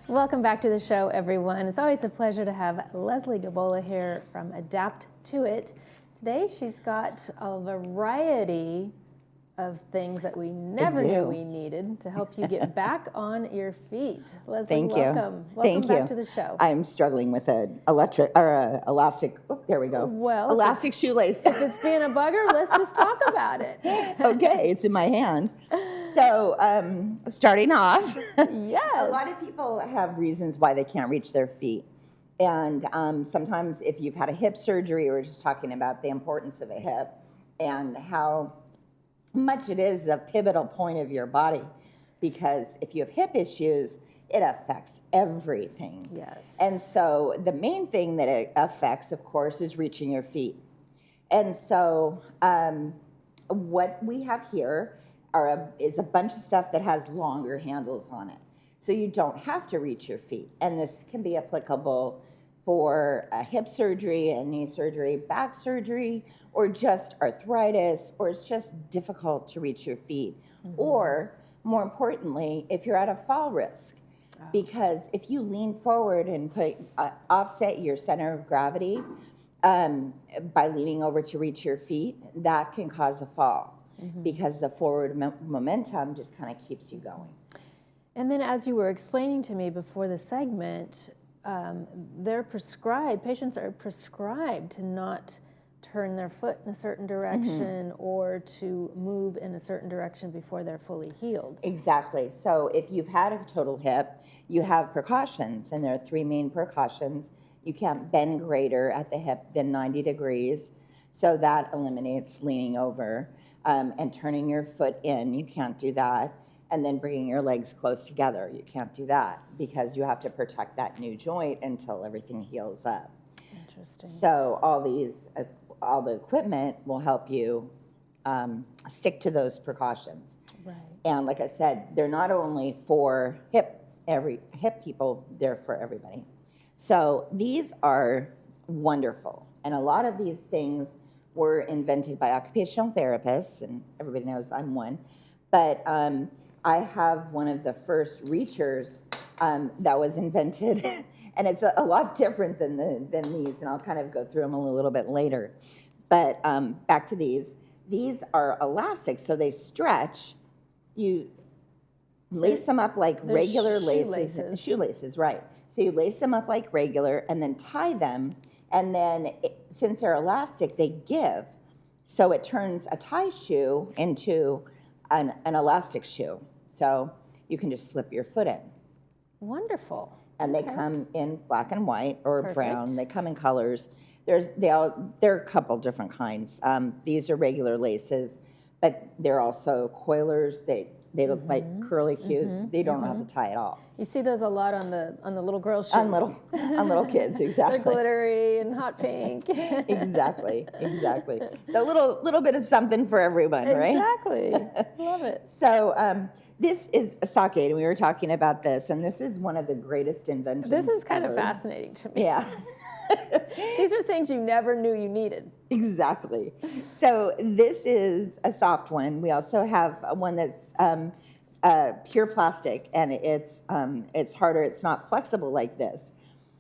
Welcome back to the show, everyone. It's always a pleasure to have Leslie Gabola here from Adapt-2-It. Today, she's got a variety of things that we never knew we needed to help you get back on your feet. Leslie, Thank welcome. you. Welcome Thank back you. to the show. I'm struggling with an elastic. Oh, there we go. Well, elastic shoelace. If it's being a bugger, let's just talk about it. Okay, it's in my hand. So, starting off, yes. A lot of people have reasons why they can't reach their feet. And sometimes if you've had a hip surgery, we're just talking about the importance of a hip and how much it is a pivotal point of your body, because if you have hip issues, it affects everything. Yes. And so the main thing that it affects, of course, is reaching your feet. And so what we have here is a bunch of stuff that has longer handles on it. So you don't have to reach your feet. And this can be applicable for a hip surgery, a knee surgery, back surgery, or just arthritis, or it's just difficult to reach your feet. Mm-hmm. Or, more importantly, if you're at a fall risk. Oh. Because if you lean forward and offset your center of gravity by leaning over to reach your feet, that can cause a fall. Mm-hmm. Because the forward momentum just kind of keeps you going. And then as you were explaining to me before the segment, patients are prescribed to not turn their foot in a certain direction, mm-hmm. or to move in a certain direction before they're fully healed. Exactly. So if you've had a total hip, you have precautions, and there are three main precautions. You can't bend greater at the hip than 90 degrees, so that eliminates leaning over, and turning your foot in. You can't do that. And then bringing your legs close together. You can't do that because you have to protect that new joint until everything heals up. Interesting. So all the equipment will help you stick to those precautions. Right. And like I said, they're not only for hip people, they're for everybody. So these are wonderful. And a lot of these things were invented by occupational therapists, and everybody knows I'm one. But I have one of the first reachers that was invented, and it's a lot different than these, and I'll kind of go through them a little bit later. But back to these. These are elastic, so they stretch. You lace them up like regular shoelaces, right. So you lace them up like regular and then tie them, and then since they're elastic, they give. So it turns a tie shoe into an elastic shoe. So you can just slip your foot in. Wonderful. And they come in black and white or Perfect. Brown. They come in colors. There are a couple different kinds. These are regular laces, but they're also coilers. They look mm-hmm. like curly cues. Mm-hmm. They don't mm-hmm. have to tie at all. You see those a lot on the little girls' shoes. On little kids, exactly. They're glittery and hot pink. Exactly. So a little bit of something for everyone, right? Exactly. Love it. So this is a sake, and we were talking about this, and this is one of the greatest inventions. This is kind ever. of fascinating to me. Yeah. These are things you never knew you needed. Exactly. So this is a soft one. We also have one that's pure plastic, and it's harder. It's not flexible like this.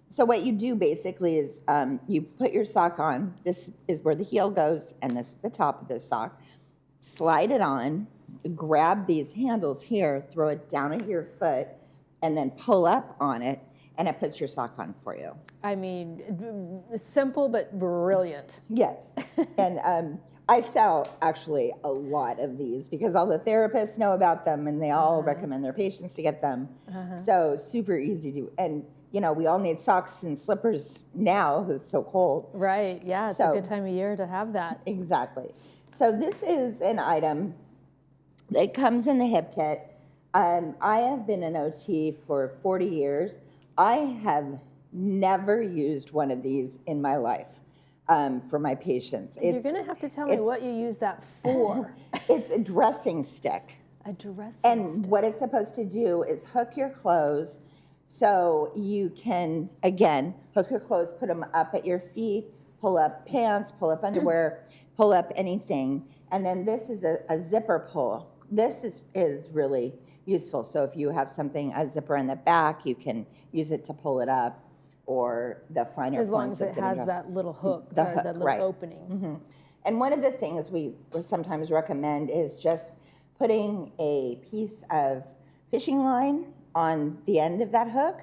So what you do basically is you put your sock on. This is where the heel goes, and this is the top of the sock. Slide it on. Grab these handles here. Throw it down at your foot, and then pull up on it. And it puts your sock on for you. I mean, simple but brilliant. Yes. And I sell actually a lot of these because all the therapists know about them and they all recommend their patients to get them. So super easy to, and you know, we all need socks and slippers now because it's so cold. Right, yeah, it's a good time of year to have that. Exactly. So this is an item that comes in the hip kit. I have been an OT for 40 years. I have never used one of these in my life for my patients. You're going to have to tell me what you use that for. It's a dressing stick. A dressing stick. And what it's supposed to do is hook your clothes so you can, again, hook your clothes, put them up at your feet, pull up pants, pull up underwear, pull up anything. And then this is a zipper pull. This is really useful. So if you have something, a zipper in the back, you can use it to pull it up, or the finer As long points as of it getting has dressed. that little hook, The or hook, that little right. opening. And one of the things we sometimes recommend is just putting a piece of fishing line on the end of that hook,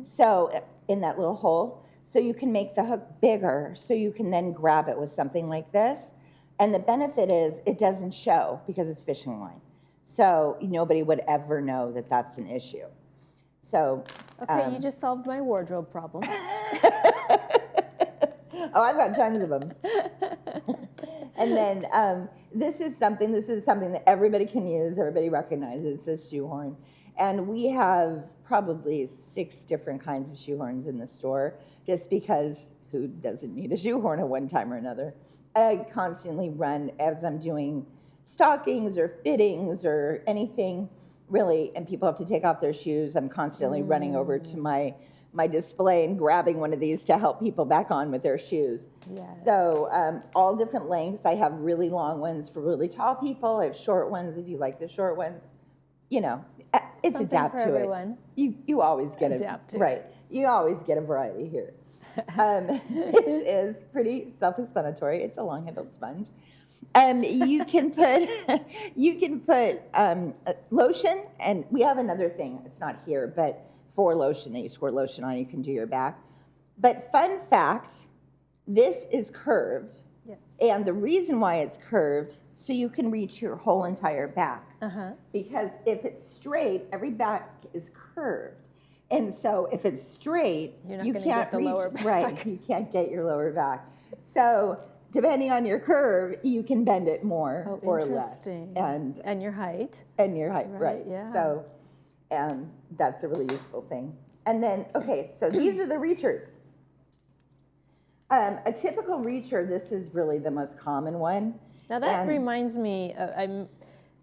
so in that little hole, so you can make the hook bigger, so you can then grab it with something like this. And the benefit is it doesn't show because it's fishing line. So nobody would ever know that that's an issue. So. Okay, you just solved my wardrobe problem. Oh, I've got tons of them. And then this is something that everybody can use, everybody recognizes. It's a shoehorn. And we have probably 6 different kinds of shoehorns in the store, just because who doesn't need a shoehorn at one time or another? I constantly run as I'm doing stockings or fittings or anything, really, and people have to take off their shoes. I'm constantly running over to my display and grabbing one of these to help people back on with their shoes. Yes. So all different lengths. I have really long ones for really tall people. I have short ones if you like the short ones. It's Something adapt for to everyone. it. You always get Adapt to right. it. You always get a variety here. This is pretty self-explanatory. It's a long-handled sponge. You can put lotion, and we have another thing. It's not here, but for lotion that you squirt lotion on, you can do your back. But fun fact, this is curved, Yes. and the reason why it's curved, so you can reach your whole entire back. Because if it's straight, every back is curved. And so if it's straight, You're not you gonna can't get the reach, lower back. right, you can't get your lower back. So depending on your curve, you can bend it more or less. Interesting. And your height. your height, right. Yeah. So that's a really useful thing. And then, okay, so these are the reachers. A typical reacher, this is really the most common one. Now that And- reminds me,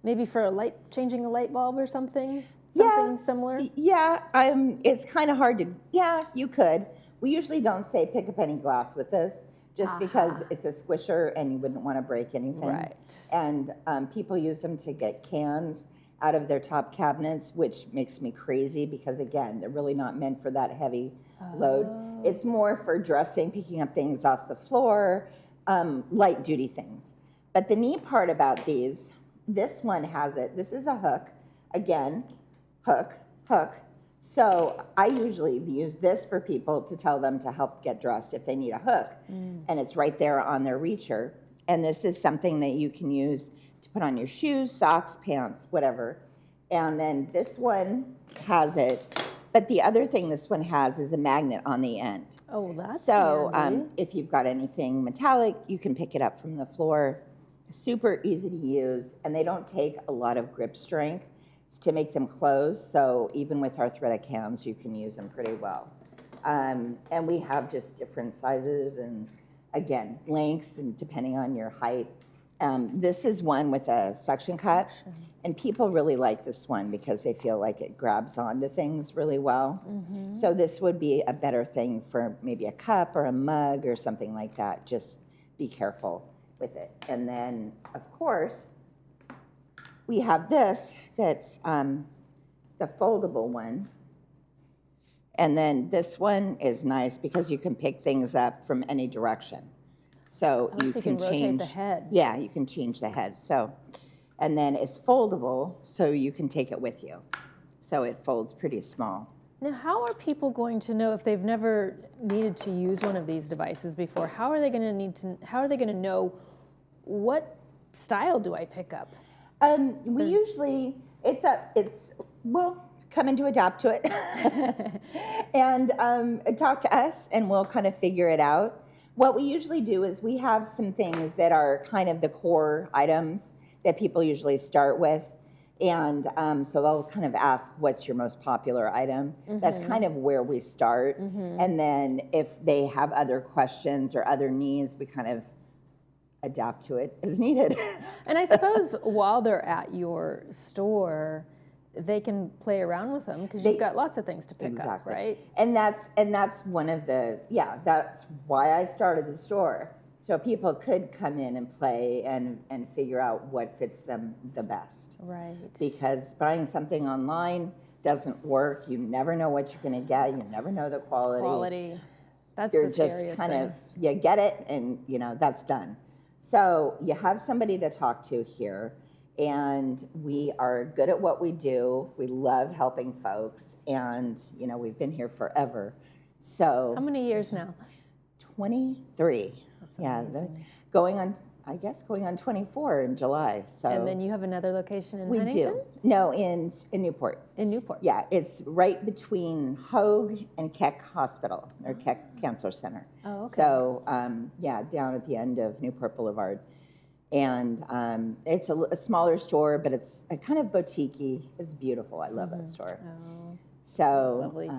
maybe for changing a light bulb or something? Yeah. Something similar? Yeah, it's kind of hard to, yeah, you could. We usually don't say pick a penny glass with this, just because it's a squisher and you wouldn't want to break anything. Right. And people use them to get cans out of their top cabinets, which makes me crazy because, again, they're really not meant for that heavy load. It's more for dressing, picking up things off the floor, light duty things. But the neat part about these, this one has it. This is a hook. Again, hook. So I usually use this for people to tell them to help get dressed if they need a hook. And it's right there on their reacher. And this is something that you can use to put on your shoes, socks, pants, whatever. And then this one has it. But the other thing this one has is a magnet on the end. Oh, that's So handy. if you've got anything metallic, you can pick it up from the floor. Super easy to use, and they don't take a lot of grip strength to make them close. So even with arthritic hands, you can use them pretty well. And we have just different sizes and, again, lengths, and depending on your height. This is one with a suction cup, and people really like this one because they feel like it grabs onto things really well. So this would be a better thing for maybe a cup or a mug or something like that. Just be careful with it. And then, of course, we have this that's the foldable one. And then this one is nice because you can pick things up from any direction. So Oh, you so you can can rotate change the head. Yeah, you can change the head. So, and then it's foldable, so you can take it with you. So it folds pretty small. Now, how are people going to know if they've never needed to use one of these devices before? How are they going to know what style do I pick up? We usually, we'll come in to adapt to it and talk to us, and we'll kind of figure it out. What we usually do is we have some things that are kind of the core items that people usually start with. And so they'll kind of ask, what's your most popular item? That's kind of where we start. And then if they have other questions or other needs, we kind of adapt to it as needed. And I suppose while they're at your store, they can play around with them because you've got lots of things to pick up, right? And that's one of the, that's why I started the store. So people could come in and play and figure out what fits them the best. Right. Because buying something online doesn't work. You never know what you're going to get. You never know the quality. That's You're the just scariest kind thing. of, you get it and, you know, that's done. So you have somebody to talk to here, and we are good at what we do. We love helping folks, and, you know, we've been here forever. So How many years now? 23. That's Yeah, amazing. going on 24 in July. So And then you have another location in we Huntington? do. No, in Newport. In Newport. Yeah, it's right between Hogue and Keck Hospital, or Keck Cancer Center. Oh, okay. So, yeah, down at the end of Newport Boulevard. And it's a smaller store, but it's a kind of boutique-y. It's beautiful. I love that store. Oh, So, lovely.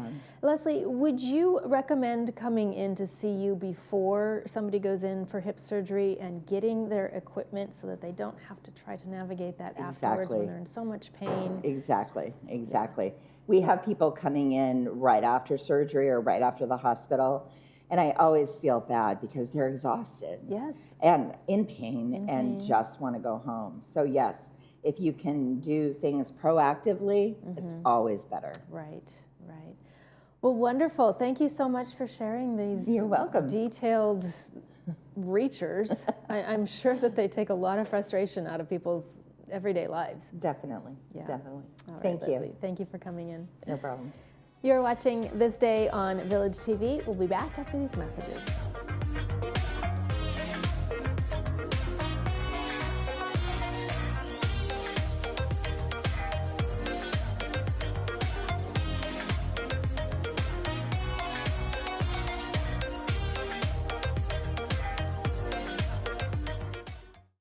Leslie, would you recommend coming in to see you before somebody goes in for hip surgery and getting their equipment so that they don't have to try to navigate that afterwards Exactly. when they're in so much pain? Exactly. We have people coming in right after surgery or right after the hospital, and I always feel bad because they're exhausted. Yes. And in pain and pain. just want to go home. So yes, if you can do things proactively, it's always better. Right. Well, wonderful. Thank you so much for sharing these You're welcome. detailed reachers. I'm sure that they take a lot of frustration out of people's everyday lives. Definitely. Yeah. Definitely. All right, Thank Leslie, you. thank you for coming in. No problem. You're watching This Day on Village TV. We'll be back after these messages.